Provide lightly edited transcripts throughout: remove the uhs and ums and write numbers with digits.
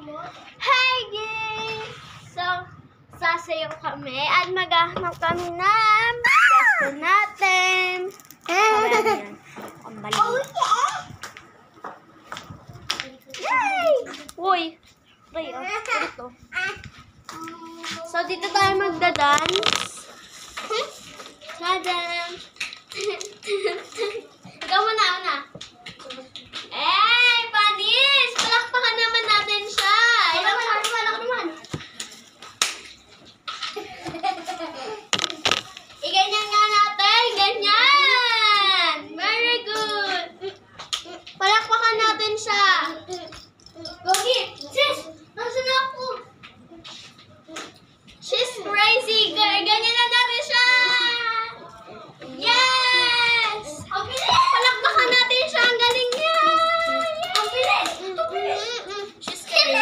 Hi guys! So, sasayaw kami at maghahanap kami ng gusto natin. Ayan. Ang balik. Yay! Uy! Ito. So, dito tayo magdadance. Dance. Ikaw muna, una. Eh, Panis! Palakpakan naman natin siya. Ilang naman. Iganyan nga natin. Ganyan. Very good. Palakpakan natin siya. Gogi! Sis! Nasaan na ako? She's crazy. Ganyan na natin siya. Yes! Ang bilis! Palakpakan natin siya. Ang galing niya. Ang bilis! She's crazy.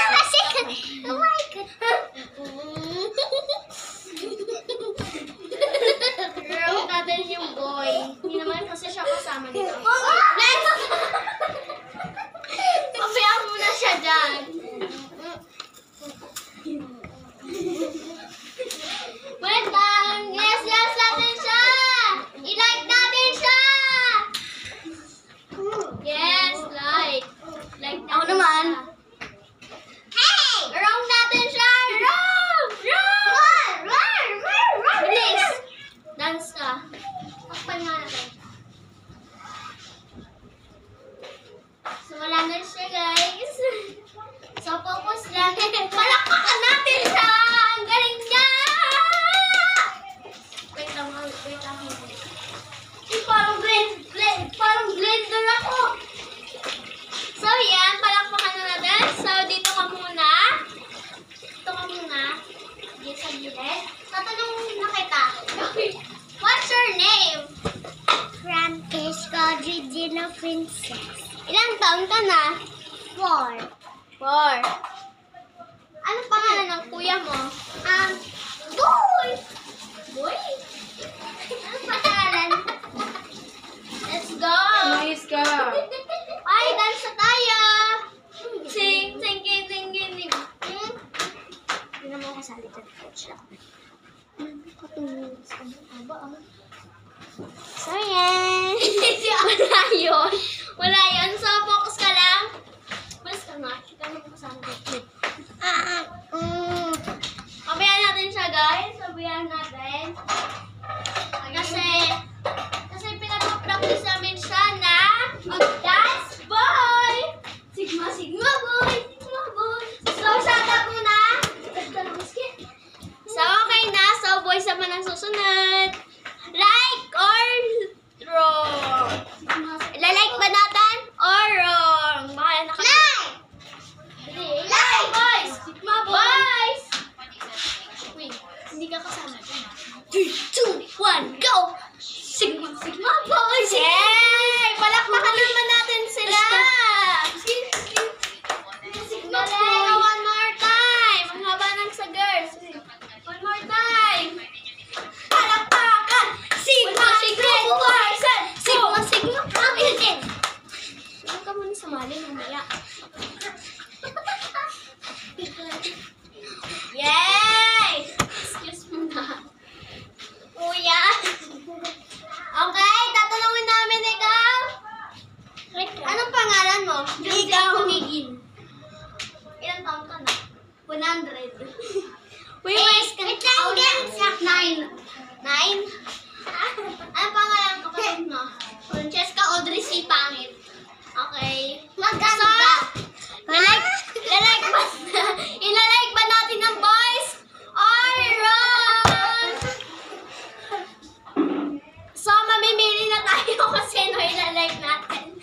Oh my God. Girl, natin yung boy. Hindi naman kasi siya kasama dito. Next! Pabayaan mo na siya dyan. Wait lang. Yes, natin siya. I-like natin siya. Yes, like. Like natin. Ako naman. Hey! Wrong natin siya. Wrong! Bilis. Dance ka. Takpan nga natin. So, wala na siya, guys. So, focus lang. Palakpakan natin siya. Ang galing niya. Wait lang. Parang blender ako. So, yan. Palakpakan na natin. So, dito ka muna. Dito sa gilid. Tatanungin na kita. What's your name? Francesca Gigina Princess. Ilang taon ka na? 4. Ano pangalan ng kuya mo? Boy! Boy? Ano pangalan? Let's go! Nice ka. Ay, dance na tayo! Sing. Hindi naman ako kasali dyan. Coach lang. So, yan. Wala yun. So, focus ka lang. Mas ka nga. Kita mo kasama dito. Pabayaan natin siya, guys. Pabayaan natin. Kasi pinag-practice namin siya na mag-dance boy! Sigma boy! So, shout out muna. So, okay na. So, boys naman ang susunod. Like or wrong? Like ba natin or wrong? Mahal na kami. Like, boys! Sigma boys! Wait, hindi ka kasama. 3, 2, 1, go! Sigma boys! Yay! Palakpakan naman natin sila! Sigma boys! One more time! Ang haba ng sa girls. One more time! Palakpakan! Sigma boys! Sigma boys! Huwag ka muna sumali mamaya. Yay! Excuse me na. Kuya. Okay, tatanungin namin ikaw. Anong pangalan mo? Ikaw. Ilang taon ka na? 100. Wait, wait lang. 9. Anong pangalan ko kapatid mo? Francesca Audrey C. Pangit. Okay. Maganda. Ilalike ba natin ng boys? Or wrong? So, mamimili na tayo kasi ilalike natin.